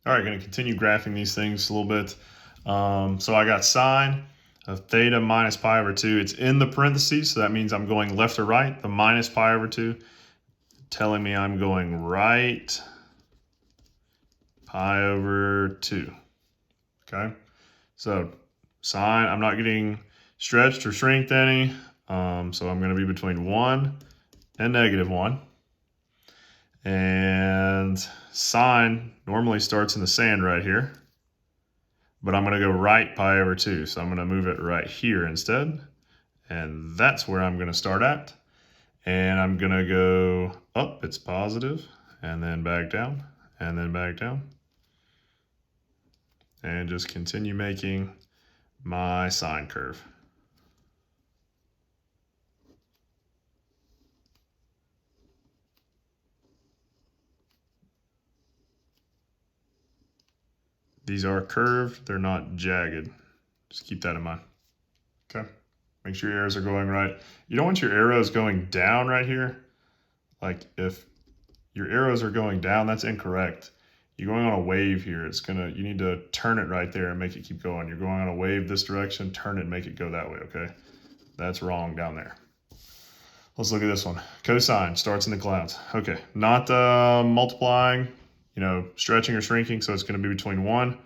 All right, going to continue graphing these things a little bit. So I got sine of theta minus pi over 2. It's in the parentheses, so that means I'm going left or right. The minus pi over 2 telling me I'm going right pi over 2. Okay, so sine, I'm not getting stretched or shrinked any. So I'm going to be between 1 and -1. And sine normally starts in the sand right here, but I'm going to go right pi over 2. So I'm going to move it right here instead. And that's where I'm going to start at. And I'm going to go up, it's positive, and then back down, and then back down. And just continue making my sine curve. These are curved, they're not jagged. Just keep that in mind. Okay, make sure your arrows are going right. You don't want your arrows going down right here. Like if your arrows are going down, that's incorrect. You're going on a wave here. You need to turn it right there and make it keep going. You're going on a wave this direction, turn it and make it go that way, okay? That's wrong down there. Let's look at this one. Cosine starts in the clouds. Okay, not multiplying, stretching or shrinking, so it's going to be between 1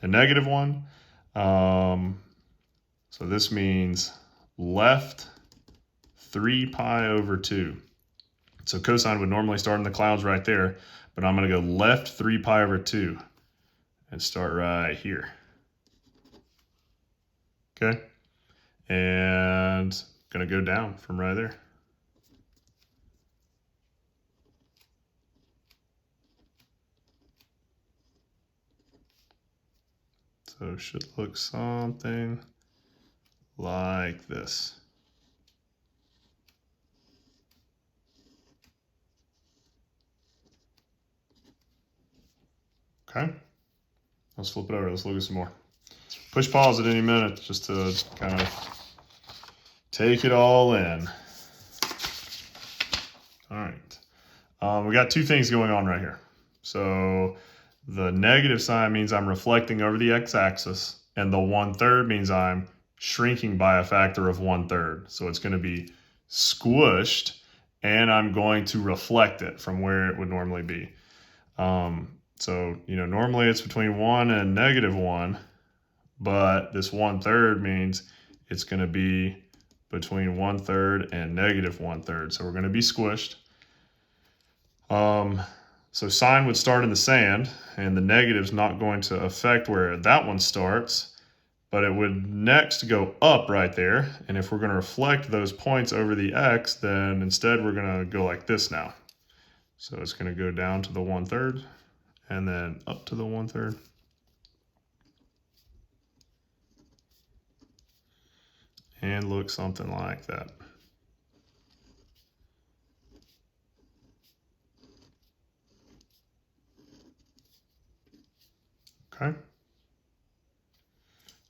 and -1. So this means left 3 pi over 2. So cosine would normally start in the clouds right there, but I'm going to go left 3 pi over 2 and start right here. Okay, and going to go down from right there. So it should look something like this. Okay, let's flip it over. Let's look at some more. Push pause at any minute just to kind of take it all in. All right, we got two things going on right here. So the negative sign means I'm reflecting over the x-axis, and the 1/3 means I'm shrinking by a factor of 1/3. So it's going to be squished, and I'm going to reflect it from where it would normally be. So, normally it's between 1 and -1, but this 1/3 means it's going to be between 1/3 and -1/3. So we're going to be squished. So sine would start in the sand, and the negative's not going to affect where that one starts, but it would next go up right there. And if we're going to reflect those points over the x, then instead we're going to go like this now. So it's going to go down to the 1/3 and then up to the 1/3. And look something like that. Okay.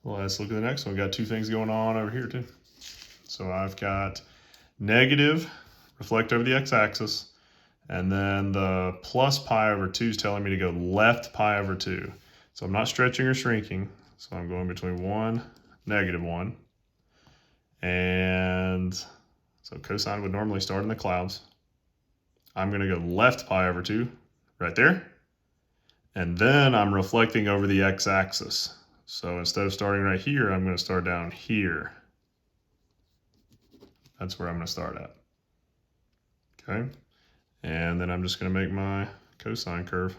Well, let's look at the next one. We got two things going on over here too. So I've got negative, reflect over the x-axis, and then the plus pi over 2 is telling me to go left pi over 2. So I'm not stretching or shrinking. So I'm going between 1, -1. And so cosine would normally start in the clouds. I'm going to go left pi over 2 right there. And then I'm reflecting over the x-axis. So instead of starting right here, I'm going to start down here. That's where I'm going to start at. Okay. And then I'm just going to make my cosine curve.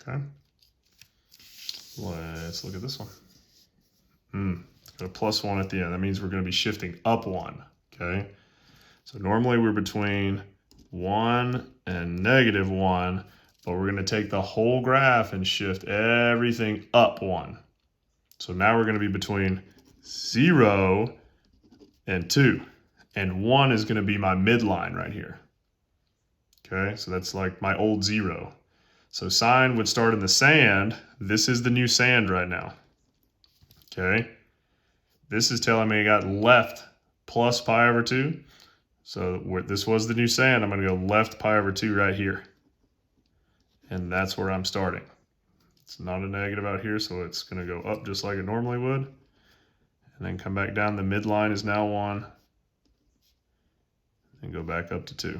Okay. Let's look at this one. It's got a +1 at the end. That means we're going to be shifting up 1. Okay. So normally we're between 1 and -1, but we're going to take the whole graph and shift everything up 1. So now we're going to be between 0 and 2. And 1 is going to be my midline right here. Okay, so that's like my old 0. So sine would start in the sand. This is the new sand right now. Okay, this is telling me I got left plus pi over 2. So this was the new sand. I'm going to go left pi over 2 right here. And that's where I'm starting. It's not a negative out here, so it's going to go up just like it normally would. And then come back down. The midline is now 1. And go back up to 2.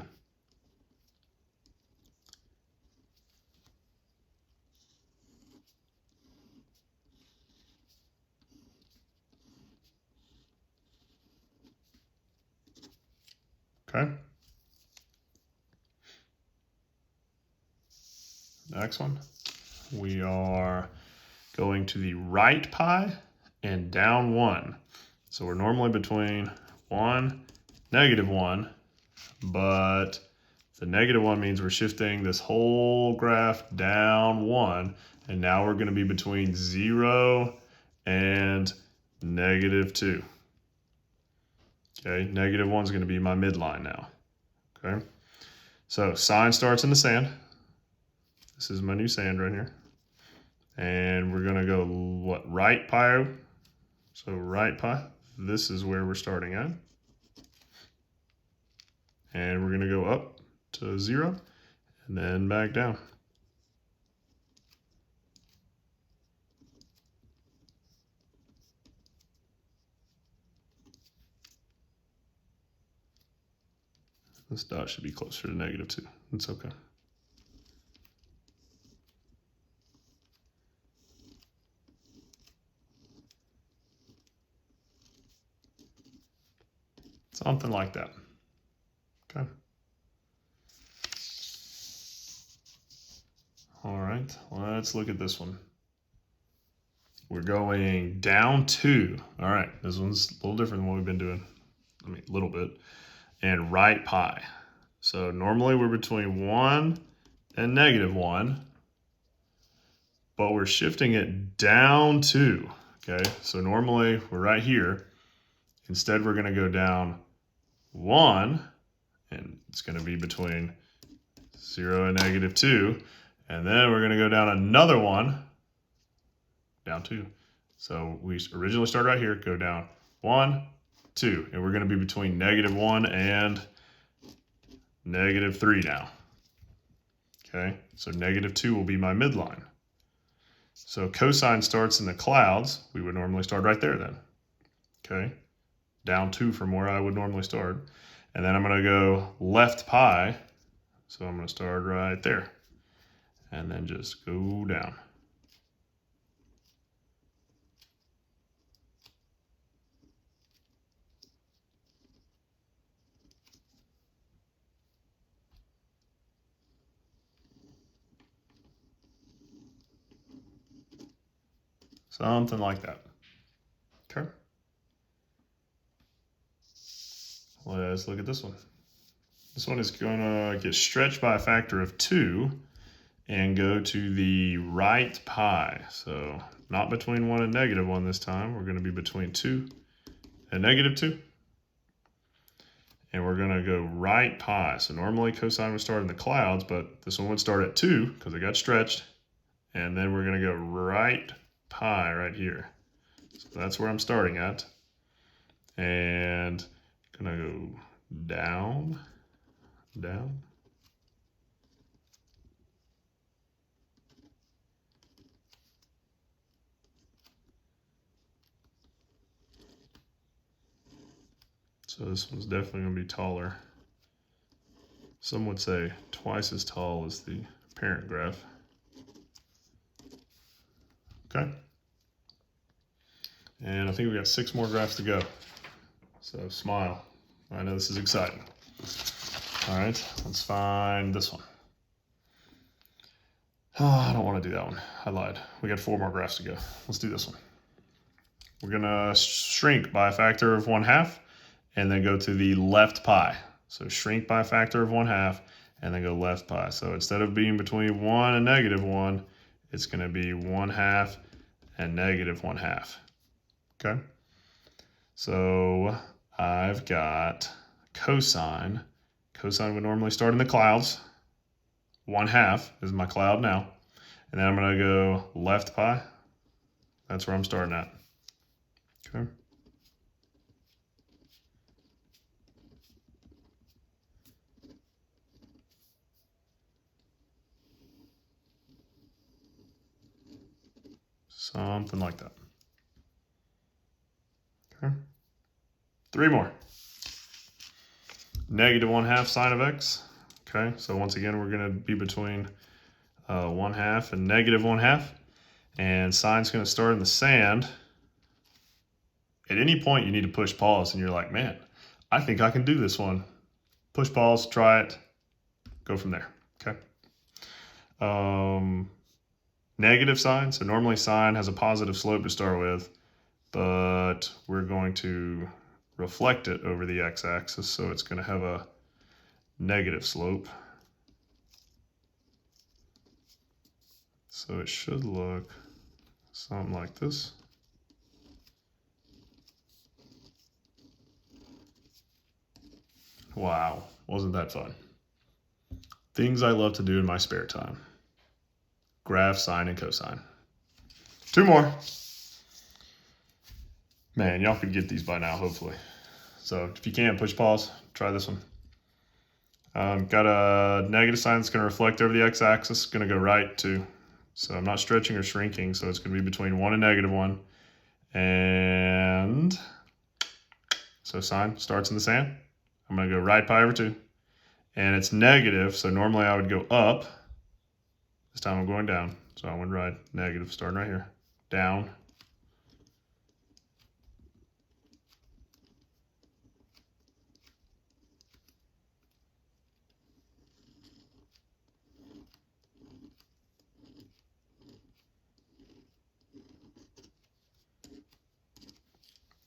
Okay. Next one. We are going to the right pi and down 1. So we're normally between 1, -1, but the -1 means we're shifting this whole graph down 1, and now we're going to be between 0 and -2. Okay, -1 is going to be my midline now. Okay, so sine starts in the sand. This is my new sand right here. And we're going to go, what, right pi? So right pi, this is where we're starting at. And we're going to go up to 0 and then back down. This dot should be closer to -2. It's okay. Something like that. Okay. All right, let's look at this one. We're going down 2. All right, this one's a little different than what we've been doing. I mean, a little bit. And right pi. So normally we're between 1 and -1, but we're shifting it down 2. Okay, so normally we're right here. Instead, we're going to go down 1, and it's going to be between 0 and -2. And then we're going to go down another 1, down 2. So we originally start right here, go down 1, 2, and we're going to be between -1 and -3 now. Okay, so -2 will be my midline. So cosine starts in the clouds. We would normally start right there then. Okay, down 2 from where I would normally start. And then I'm going to go left pi. So I'm going to start right there. And then just go down. Something like that. Okay. Let's look at this one. This one is going to get stretched by a factor of 2 and go to the right pi. So not between 1 and -1 this time. We're going to be between 2 and -2. And we're going to go right pi. So normally cosine would start in the clouds, but this one would start at 2 because it got stretched. And then we're going to go right pi right here. So that's where I'm starting at. And gonna go down, down. So this one's definitely gonna be taller. Some would say twice as tall as the parent graph. Okay. And I think we got 6 more graphs to go. So smile. I know this is exciting. All right, let's find this one. Oh, I don't want to do that one. I lied. We got 4 more graphs to go. Let's do this one. We're gonna shrink by a factor of 1/2 and then go to the left pi. So shrink by a factor of 1/2 and then go left pi. So instead of being between 1 and -1, it's gonna be 1/2 and -1/2. Okay. So I've got cosine. Cosine would normally start in the clouds. 1/2 is my cloud now. And then I'm going to go left pi. That's where I'm starting at. Okay. Something like that. Okay. 3 more. -1/2 sine of x. Okay, so once again, we're going to be between 1/2 and -1/2. And sine's going to start in the sand. At any point, you need to push pause, and you're like, man, I think I can do this one. Push pause, try it, go from there. Okay. Negative sign. So normally sine has a positive slope to start with, but we're going to reflect it over the x-axis, so it's going to have a negative slope. So it should look something like this. Wow, wasn't that fun? Things I love to do in my spare time. Graph, sine, and cosine. 2 more. Man, y'all could get these by now, hopefully. So if you can't, push pause, try this one. Got a negative sign that's going to reflect over the x-axis, going to go right too. So I'm not stretching or shrinking, so it's going to be between 1 and -1. And so sine starts in the sand. I'm going to go right pi over 2. And it's negative, so normally I would go up. This time I'm going down. So I went right, negative, starting right here. Down.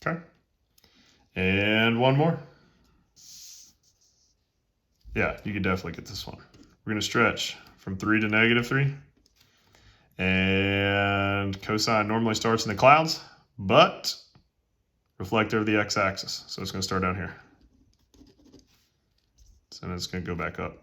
Okay. And 1 more. Yeah, you could definitely get this one. We're going to stretch from 3 to -3. And cosine normally starts in the clouds, but reflect over the x-axis. So it's going to start down here. So then it's going to go back up.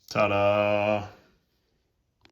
Ta-da!